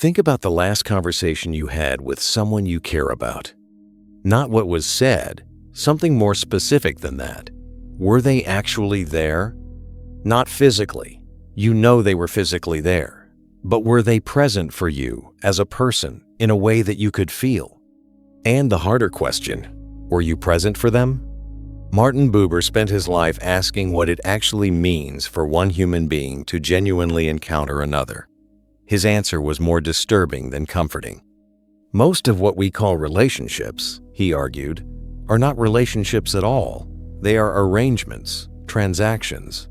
Think about the last conversation you had with someone you care about. Not what was said, something more specific than that. Were they actually there? Not physically. You know they were physically there. But were they present for you as a person in a way that you could feel? And the harder question, were you present for them? Martin Buber spent his life asking what it actually means for one human being to genuinely encounter another. His answer was more disturbing than comforting. Most of what we call relationships, he argued, are not relationships at all. They are arrangements, transactions.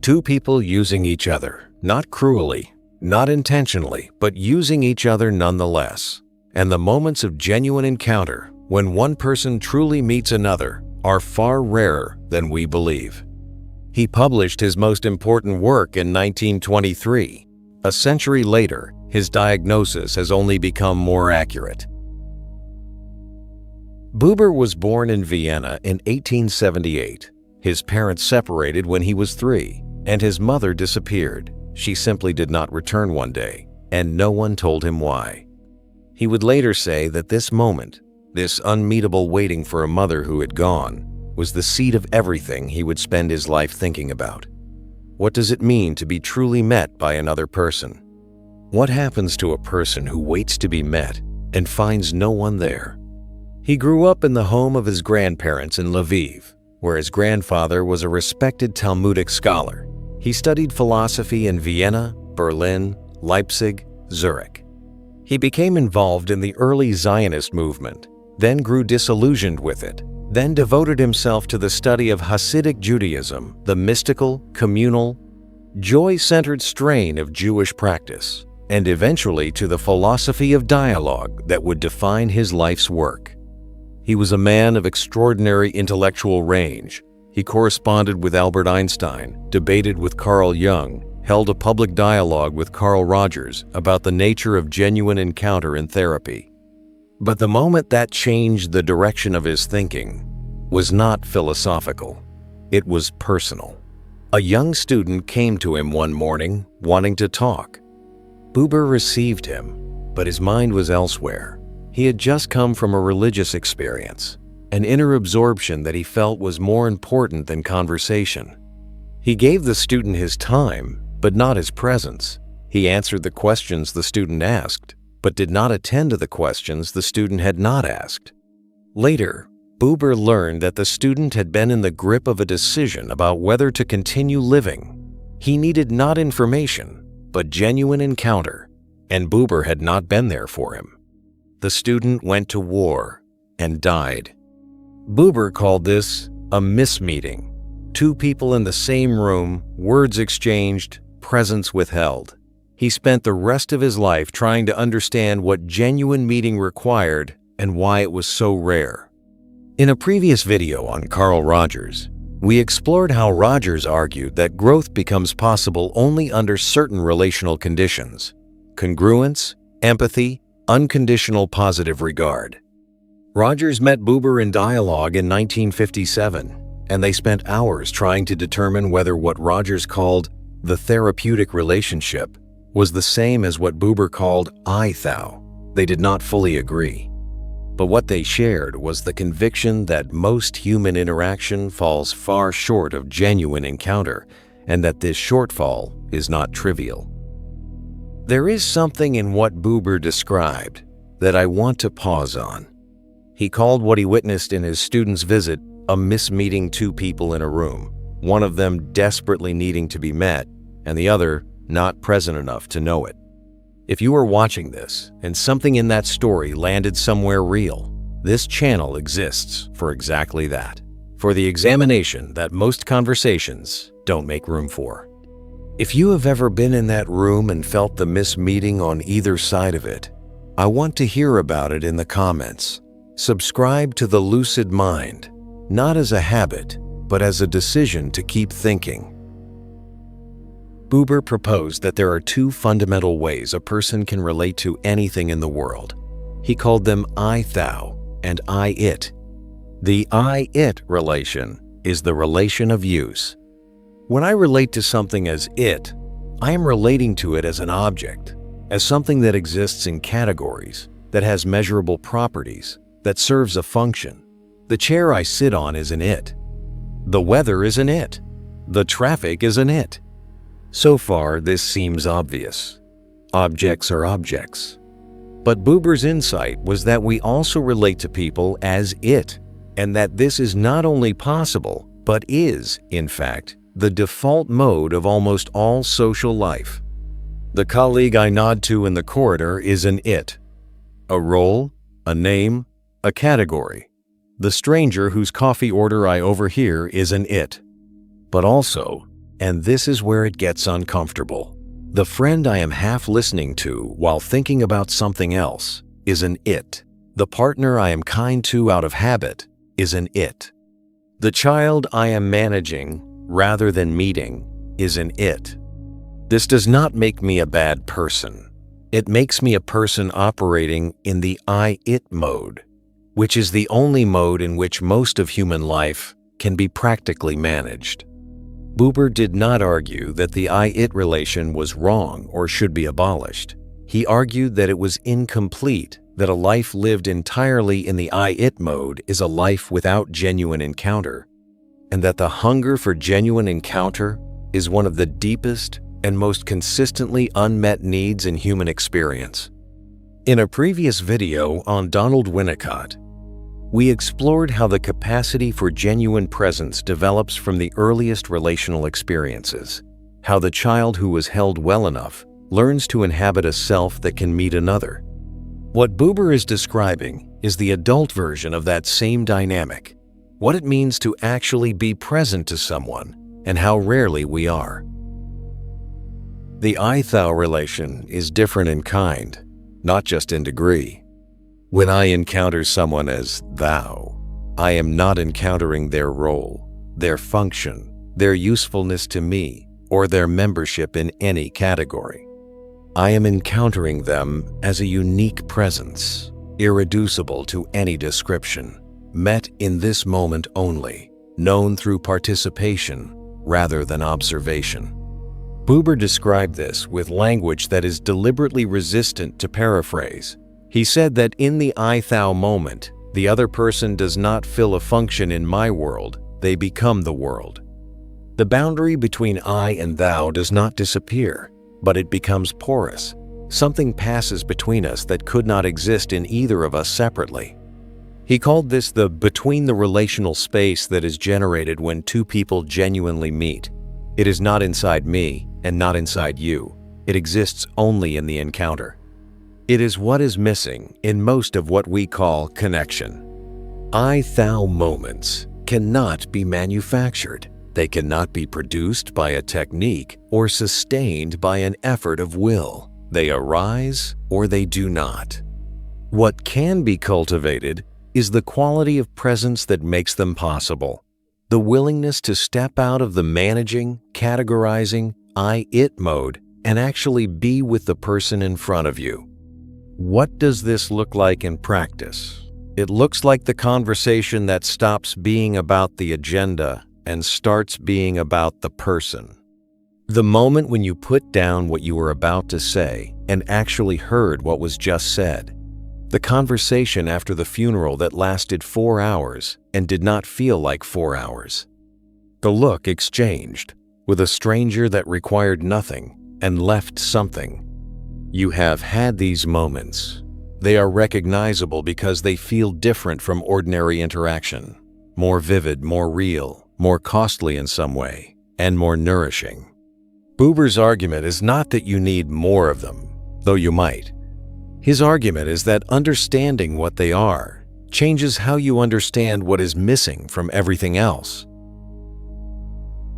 Two people using each other, not cruelly, not intentionally, but using each other nonetheless. And the moments of genuine encounter, when one person truly meets another, are far rarer than we believe. He published his most important work in 1923. A century later, his diagnosis has only become more accurate. Buber was born in Vienna in 1878. His parents separated when he was 3, and his mother disappeared. She simply did not return one day, and no one told him why. He would later say that this moment, this unmeetable waiting for a mother who had gone, was the seed of everything he would spend his life thinking about. What does it mean to be truly met by another person? What happens to a person who waits to be met and finds no one there? He grew up in the home of his grandparents in Lviv, where his grandfather was a respected Talmudic scholar. He studied philosophy in Vienna, Berlin, Leipzig, Zurich. He became involved in the early Zionist movement, then grew disillusioned with it, then devoted himself to the study of Hasidic Judaism, the mystical, communal, joy-centered strain of Jewish practice, and eventually to the philosophy of dialogue that would define his life's work. He was a man of extraordinary intellectual range. He corresponded with Albert Einstein, debated with Carl Jung, held a public dialogue with Carl Rogers about the nature of genuine encounter in therapy. But the moment that changed the direction of his thinking was not philosophical. It was personal. A young student came to him one morning wanting to talk. Buber received him, but his mind was elsewhere. He had just come from a religious experience, an inner absorption that he felt was more important than conversation. He gave the student his time, but not his presence. He answered the questions the student asked, but did not attend to the questions the student had not asked. Later, Buber learned that the student had been in the grip of a decision about whether to continue living. He needed not information, but genuine encounter, and Buber had not been there for him. The student went to war and died. Buber called this a mismeeting. Two people in the same room, words exchanged, presence withheld. He spent the rest of his life trying to understand what genuine meeting required and why it was so rare. In a previous video on Carl Rogers, we explored how Rogers argued that growth becomes possible only under certain relational conditions: congruence, empathy, unconditional positive regard. Rogers met Buber in dialogue in 1957, and they spent hours trying to determine whether what Rogers called the therapeutic relationship was the same as what Buber called I-thou. They did not fully agree. But what they shared was the conviction that most human interaction falls far short of genuine encounter, and that this shortfall is not trivial. There is something in what Buber described that I want to pause on. He called what he witnessed in his student's visit a mismeeting two people in a room, one of them desperately needing to be met, and the other not present enough to know it. If you are watching this and something in that story landed somewhere real, this channel exists for exactly that, for the examination that most conversations don't make room for. If you have ever been in that room and felt the mismeeting on either side of it, I want to hear about it in the comments. Subscribe to the Lucid Mind, not as a habit, but as a decision to keep thinking. Buber proposed that there are two fundamental ways a person can relate to anything in the world. He called them I-thou and I-it. The I-it relation is the relation of use. When I relate to something as it, I am relating to it as an object, as something that exists in categories, that has measurable properties, that serves a function. The chair I sit on is an it. The weather is an it. The traffic is an it. So far, this seems obvious. Objects are objects. But Buber's insight was that we also relate to people as it, and that this is not only possible, but is, in fact, the default mode of almost all social life. The colleague I nod to in the corridor is an it. A role, a name, a category. The stranger whose coffee order I overhear is an it. But also, and this is where it gets uncomfortable, the friend I am half listening to while thinking about something else is an it. The partner I am kind to out of habit is an it. The child I am managing rather than meeting is an it. This does not make me a bad person. It makes me a person operating in the I-it mode, which is the only mode in which most of human life can be practically managed. Buber did not argue that the I-it relation was wrong or should be abolished. He argued that it was incomplete, that a life lived entirely in the I-it mode is a life without genuine encounter, and that the hunger for genuine encounter is one of the deepest and most consistently unmet needs in human experience. In a previous video on Donald Winnicott, we explored how the capacity for genuine presence develops from the earliest relational experiences, how the child who was held well enough learns to inhabit a self that can meet another. What Buber is describing is the adult version of that same dynamic, what it means to actually be present to someone, and how rarely we are. The I-thou relation is different in kind, not just in degree. When I encounter someone as thou, I am not encountering their role, their function, their usefulness to me, or their membership in any category. I am encountering them as a unique presence, irreducible to any description, met in this moment only, known through participation rather than observation. Buber described this with language that is deliberately resistant to paraphrase. He said that in the I-thou moment, the other person does not fill a function in my world, they become the world. The boundary between I and thou does not disappear, but it becomes porous. Something passes between us that could not exist in either of us separately. He called this the between the relational space that is generated when two people genuinely meet. It is not inside me and not inside you. It exists only in the encounter. It is what is missing in most of what we call connection. I-thou moments cannot be manufactured. They cannot be produced by a technique or sustained by an effort of will. They arise or they do not. What can be cultivated is the quality of presence that makes them possible. The willingness to step out of the managing, categorizing, I-it mode and actually be with the person in front of you. What does this look like in practice? It looks like the conversation that stops being about the agenda and starts being about the person. The moment when you put down what you were about to say and actually heard what was just said. The conversation after the funeral that lasted 4 hours and did not feel like 4 hours. The look exchanged with a stranger that required nothing and left something. You have had these moments. They are recognizable because they feel different from ordinary interaction, more vivid, more real, more costly in some way, and more nourishing. Buber's argument is not that you need more of them, though you might. His argument is that understanding what they are changes how you understand what is missing from everything else.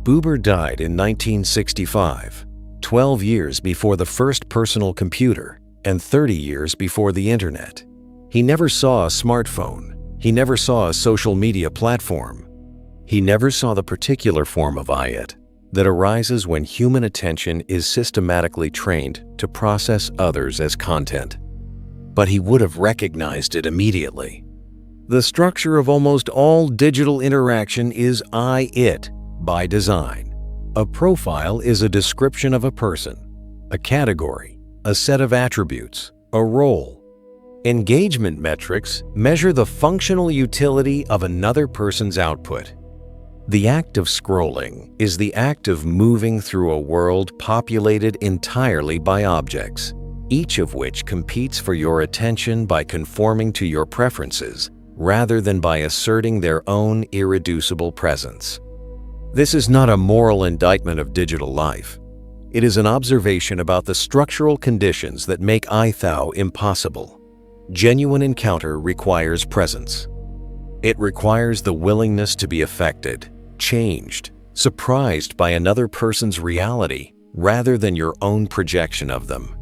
Buber died in 1965, 12 years before the first personal computer and 30 years before the internet. He never saw a smartphone. He never saw a social media platform. He never saw the particular form of I-it that arises when human attention is systematically trained to process others as content. But he would have recognized it immediately. The structure of almost all digital interaction is I-it by design. A profile is a description of a person, a category, a set of attributes, a role. Engagement metrics measure the functional utility of another person's output. The act of scrolling is the act of moving through a world populated entirely by objects, each of which competes for your attention by conforming to your preferences rather than by asserting their own irreducible presence. This is not a moral indictment of digital life. It is an observation about the structural conditions that make I-thou impossible. Genuine encounter requires presence. It requires the willingness to be affected, changed, surprised by another person's reality rather than your own projection of them.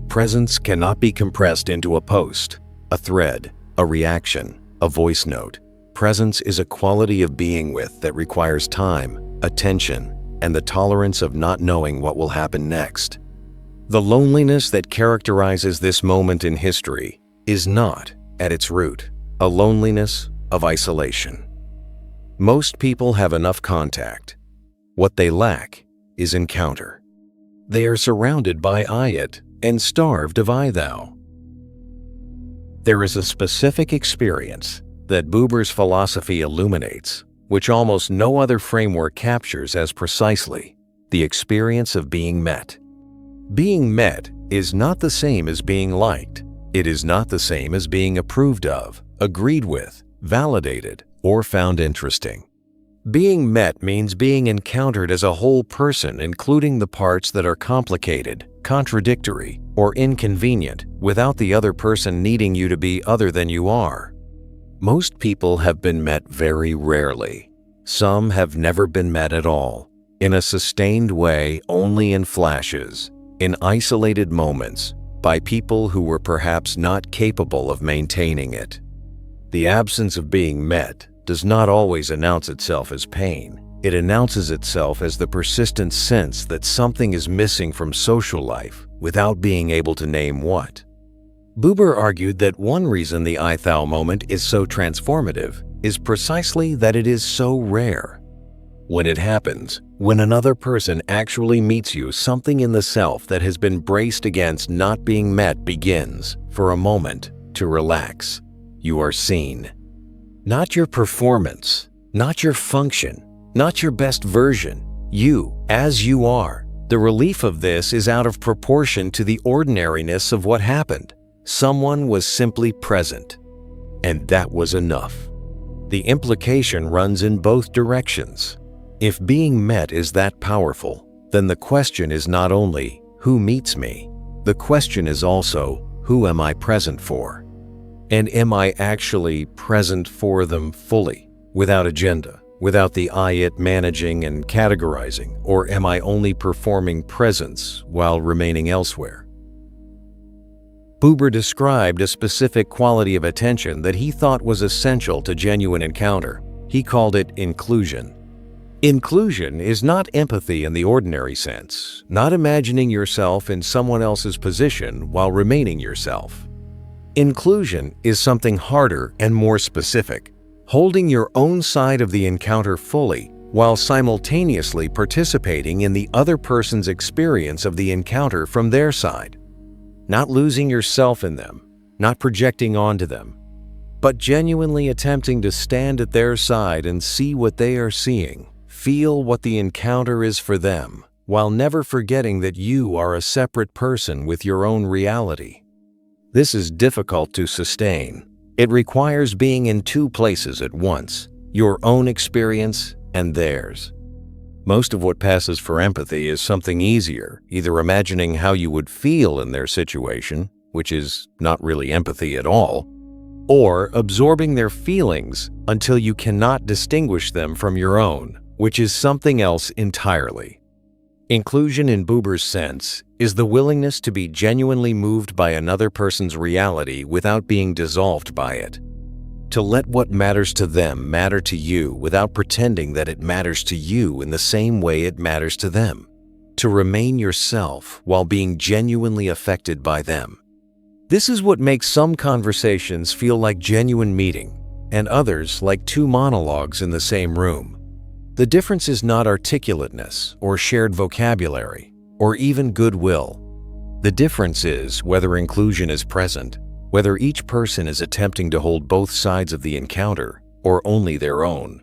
Presence cannot be compressed into a post, a thread, a reaction, a voice note. Presence is a quality of being with that requires time, attention, and the tolerance of not knowing what will happen next. The loneliness that characterizes this moment in history is not, at its root, a loneliness of isolation. Most people have enough contact. What they lack is encounter. They are surrounded by I-it and starved of I-thou. There is a specific experience that Buber's philosophy illuminates, which almost no other framework captures as precisely: the experience of being met. Being met is not the same as being liked. It is not the same as being approved of, agreed with, validated, or found interesting. Being met means being encountered as a whole person, including the parts that are complicated, contradictory, or inconvenient, without the other person needing you to be other than you are. Most people have been met very rarely. Some have never been met at all, in a sustained way, only in flashes, in isolated moments, by people who were perhaps not capable of maintaining it. The absence of being met does not always announce itself as pain. It announces itself as the persistent sense that something is missing from social life without being able to name what. Buber argued that one reason the I-thou moment is so transformative is precisely that it is so rare. When it happens, when another person actually meets you, something in the self that has been braced against not being met begins, for a moment, to relax. You are seen. Not your performance, not your function, not your best version, you as you are. The relief of this is out of proportion to the ordinariness of what happened. Someone was simply present, and that was enough. The implication runs in both directions. If being met is that powerful, then the question is not only, who meets me? The question is also, who am I present for? And am I actually present for them fully, without agenda, without the I-it managing and categorizing, or am I only performing presence while remaining elsewhere? Buber described a specific quality of attention that he thought was essential to genuine encounter. He called it inclusion. Inclusion is not empathy in the ordinary sense, not imagining yourself in someone else's position while remaining yourself. Inclusion is something harder and more specific, holding your own side of the encounter fully while simultaneously participating in the other person's experience of the encounter from their side. Not losing yourself in them, not projecting onto them, but genuinely attempting to stand at their side and see what they are seeing, feel what the encounter is for them, while never forgetting that you are a separate person with your own reality. This is difficult to sustain. It requires being in two places at once, your own experience and theirs. Most of what passes for empathy is something easier, either imagining how you would feel in their situation, which is not really empathy at all, or absorbing their feelings until you cannot distinguish them from your own, which is something else entirely. Inclusion in Buber's sense is the willingness to be genuinely moved by another person's reality without being dissolved by it. To let what matters to them matter to you without pretending that it matters to you in the same way it matters to them. To remain yourself while being genuinely affected by them. This is what makes some conversations feel like genuine meeting, and others like two monologues in the same room. The difference is not articulateness or shared vocabulary or even goodwill. The difference is whether inclusion is present, whether each person is attempting to hold both sides of the encounter or only their own.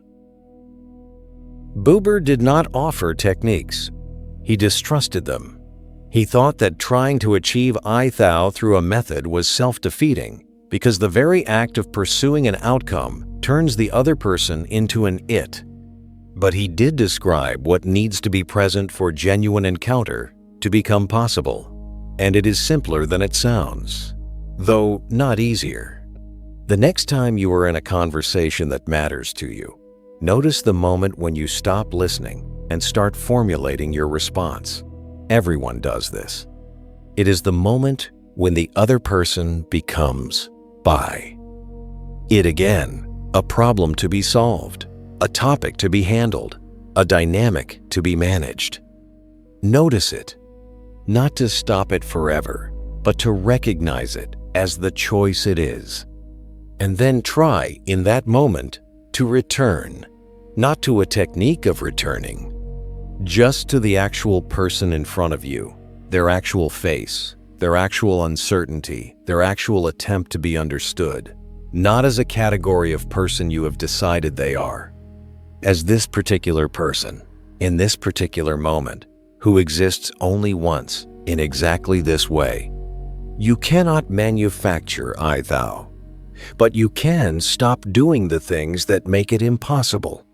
Buber did not offer techniques. He distrusted them. He thought that trying to achieve I-thou through a method was self-defeating because the very act of pursuing an outcome turns the other person into an it. But he did describe what needs to be present for genuine encounter to become possible, and it is simpler than it sounds, though not easier. The next time you are in a conversation that matters to you, notice the moment when you stop listening and start formulating your response. Everyone does this. It is the moment when the other person becomes by. It again, a problem to be solved, a topic to be handled, a dynamic to be managed. Notice it, not to stop it forever, but to recognize it as the choice it is. And then try, in that moment, to return, not to a technique of returning, just to the actual person in front of you, their actual face, their actual uncertainty, their actual attempt to be understood, not as a category of person you have decided they are, as this particular person, in this particular moment, who exists only once in exactly this way. You cannot manufacture I-thou, but you can stop doing the things that make it impossible.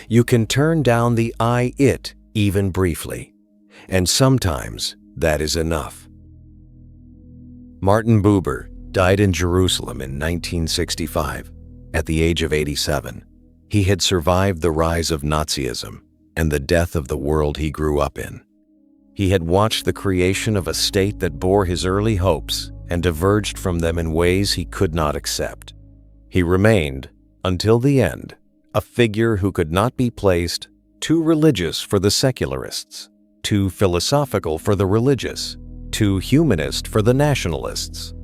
You can turn down the I-it even briefly, and sometimes that is enough. Martin Buber died in Jerusalem in 1965 at the age of 87. He had survived the rise of Nazism and the death of the world he grew up in. He had watched the creation of a state that bore his early hopes and diverged from them in ways he could not accept. He remained, until the end, a figure who could not be placed too religious for the secularists, too philosophical for the religious, too humanist for the nationalists,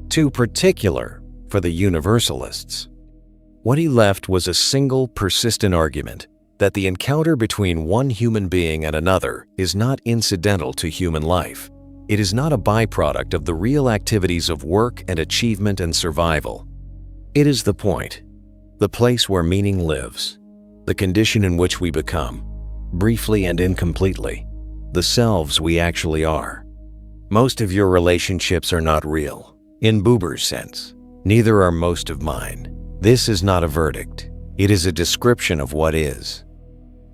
too particular for the universalists. What he left was a single persistent argument that the encounter between one human being and another is not incidental to human life. It is not a byproduct of the real activities of work and achievement and survival. It is the point, the place where meaning lives, the condition in which we become, briefly and incompletely, the selves we actually are. Most of your relationships are not real, in Buber's sense. Neither are most of mine. This is not a verdict. It is a description of what is.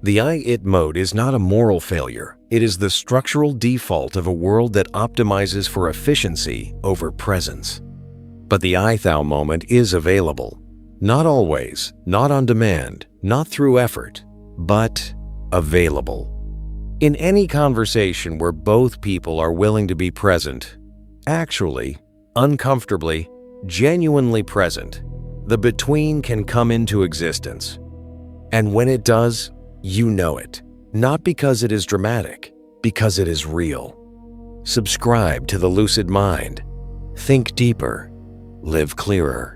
The I-it mode is not a moral failure. It is the structural default of a world that optimizes for efficiency over presence. But the I-thou moment is available. Not always, not on demand, not through effort, but available. In any conversation where both people are willing to be present, actually, uncomfortably, genuinely present, the between can come into existence. And when it does, you know it, not because it is dramatic, because it is real. Subscribe to the Lucid Mind. Think deeper. Live clearer.